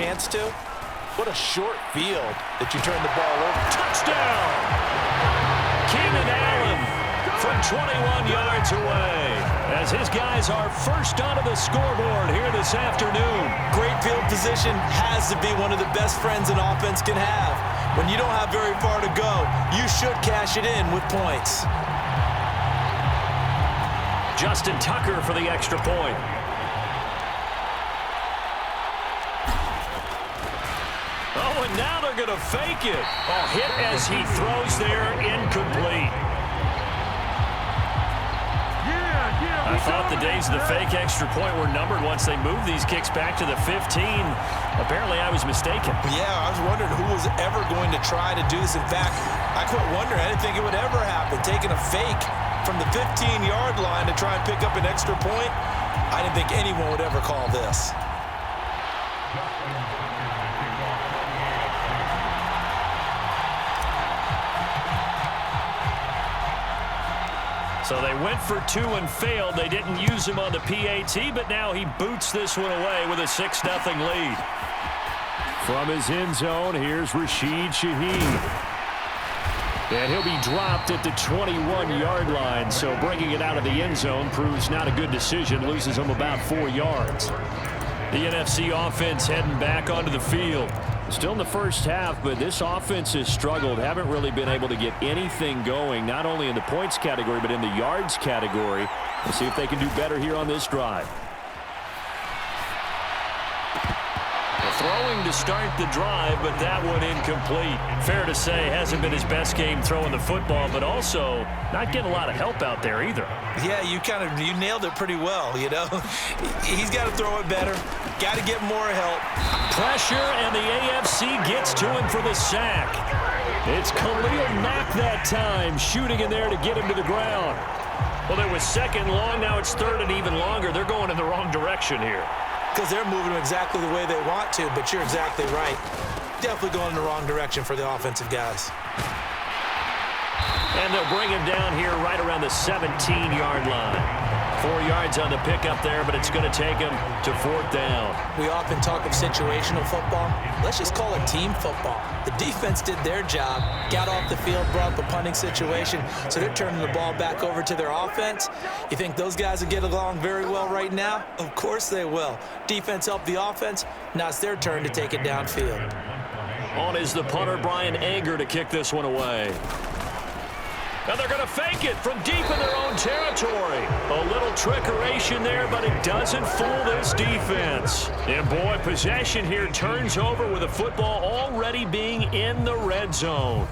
chance to. What a short field that you turn the ball over. Touchdown! Keenan Allen from 21 yards away as his guys are first onto the scoreboard here this afternoon. Great field position has to be one of the best friends an offense can have. When you don't have very far to go, you should cash it in with points. Justin Tucker for the extra point. Oh, and now they're going to fake it. Oh, hit as he throws there, incomplete. I thought the days of the fake extra point were numbered once they moved these kicks back to the 15. Apparently, I was mistaken. Yeah, I was wondering who was ever going to try to do this. In fact, I quit wondering. I didn't think it would ever happen. Taking a fake from the 15-yard line to try and pick up an extra point, I didn't think anyone would ever call this. So they went for two and failed. They didn't use him on the PAT, but now he boots this one away with a 6-0 lead. From his end zone, here's Rashid Shaheed. And he'll be dropped at the 21-yard line, so bringing it out of the end zone proves not a good decision, loses him about 4 yards. The NFC offense heading back onto the field. Still in the first half, but this offense has struggled. Haven't really been able to get anything going, not only in the points category, but in the yards category. We'll see if they can do better here on this drive. Throwing to start the drive, but that one incomplete. Fair to say, hasn't been his best game throwing the football, but also not getting a lot of help out there either. Yeah, you nailed it pretty well, you know. He's got to throw it better. Got to get more help. Pressure, and the AFC gets to him for the sack. It's Khalil Mack that time, shooting in there to get him to the ground. Well, it was second long. Now it's third and even longer. They're going in the wrong direction here. Because they're moving exactly the way they want to, but you're exactly right. Definitely going in the wrong direction for the offensive guys. And they'll bring him down here right around the 17-yard line. 4 yards on the pickup there, but it's going to take him to 4th down. We often talk of situational football. Let's just call it team football. The defense did their job, got off the field, brought up a punting situation, so they're turning the ball back over to their offense. You think those guys will get along very well right now? Of course they will. Defense helped the offense. Now it's their turn to take it downfield. On is the punter, Brian Anger, to kick this one away. Now they're going to fake it from deep in their own territory. A little trickeration there, but it doesn't fool this defense. And boy, possession here turns over with the football already being in the red zone.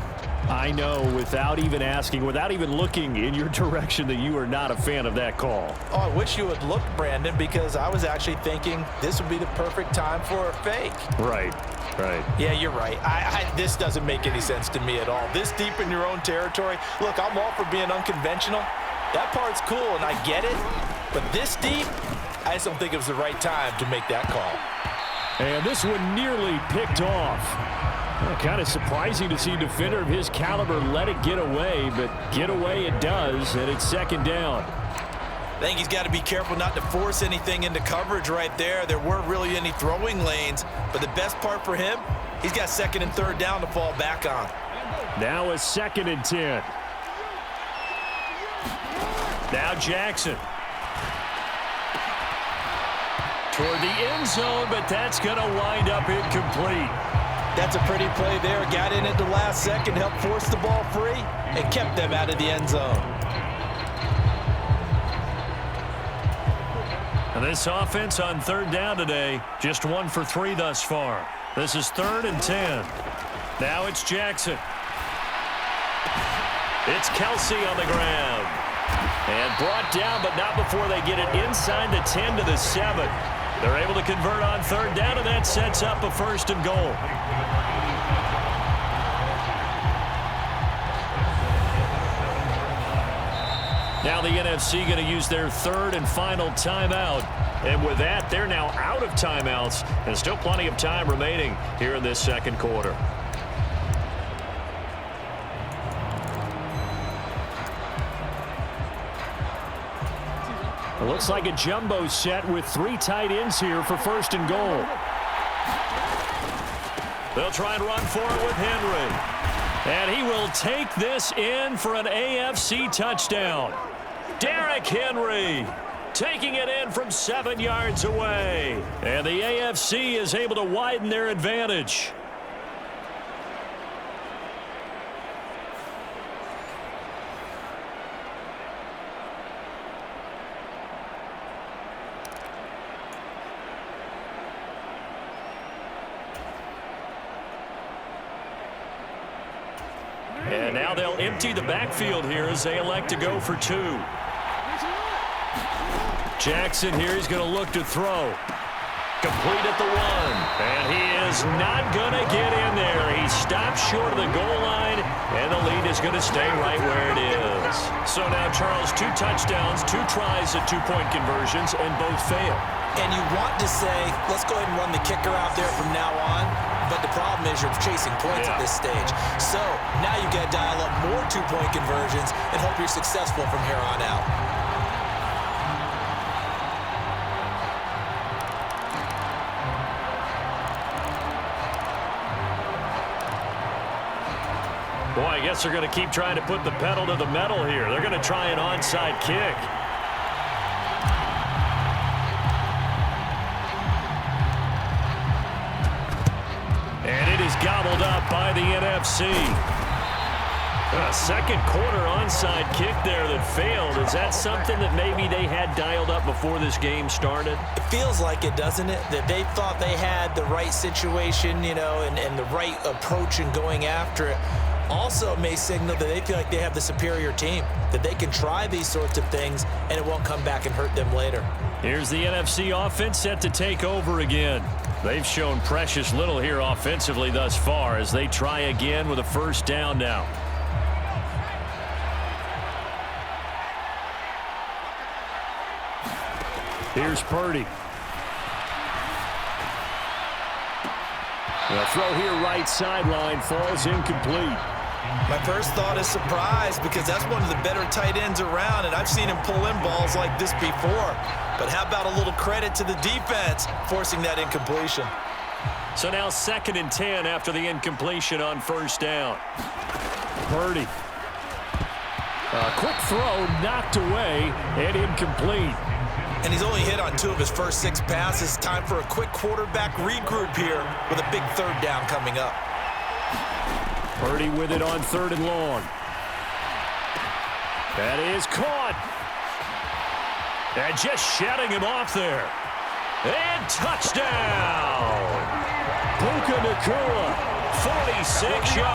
I know, without even asking, without even looking in your direction, that you are not a fan of that call. Oh, I wish you would look, Brandon, because I was actually thinking this would be the perfect time for a fake. Right. Right. Yeah, you're right. This doesn't make any sense to me at all. This deep in your own territory. Look, I'm all for being unconventional. That part's cool, and I get it. But this deep, I just don't think it was the right time to make that call. And this one nearly picked off. Kind of surprising to see a defender of his caliber let it get away, but get away it does, and it's 2nd down. I think he's got to be careful not to force anything into coverage right there. There weren't really any throwing lanes, but the best part for him, he's got 2nd and 3rd down to fall back on. Now a 2nd and 10. Now Jackson. Toward the end zone, but that's going to wind up incomplete. That's a pretty play there. Got in at the last second, helped force the ball free, and kept them out of the end zone. And this offense on 3rd down today, just 1 for 3 thus far. This is 3rd and 10. Now it's Jackson. It's Kelsey on the ground. And brought down, but not before they get it inside the 10 to the 7. They're able to convert on 3rd down, and that sets up a 1st and goal. Now the NFC going to use their 3rd and final timeout. And with that, they're now out of timeouts. And still plenty of time remaining here in this 2nd quarter. It looks like a jumbo set with 3 tight ends here for 1st and goal. They'll try and run for it with Henry. And he will take this in for an AFC touchdown. Derrick Henry taking it in from 7 yards away. And the AFC is able to widen their advantage. And now they'll empty the backfield here as they elect to go for 2. Jackson here, he's going to look to throw. Complete at the 1. And he is not going to get in there. He stopped short of the goal line, and the lead is going to stay right where it is. So now, Charles, 2 touchdowns, 2 tries at 2-point conversions, and both fail. And you want to say, let's go ahead and run the kicker out there from now on. But the problem is you're chasing points at this stage. So now you got to dial up more 2-point conversions and hope you're successful from here on out. Boy, I guess they're going to keep trying to put the pedal to the metal here. They're going to try an onside kick. Gobbled up by the NFC. A second quarter onside kick there that failed. Is that something that maybe they had dialed up before this game started? It feels like it, doesn't it? That they thought they had the right situation, you know, and the right approach in going after it. Also may signal that they feel like they have the superior team, that they can try these sorts of things and it won't come back and hurt them later. Here's the NFC offense set to take over again. They've shown precious little here offensively thus far as they try again with a first down now. Here's Purdy. The throw here right sideline falls incomplete. My first thought is surprise because that's one of the better tight ends around, and I've seen him pull in balls like this before. But how about a little credit to the defense forcing that incompletion? So now 2nd and 10 after the incompletion on first down. Purdy. A quick throw knocked away and incomplete. And he's only hit on 2 of his first 6 passes. Time for a quick quarterback regroup here with a big 3rd down coming up. Purdy with it on 3rd and long. That is caught. And just shutting him off there. And touchdown. Puka Nacua, 46 yards.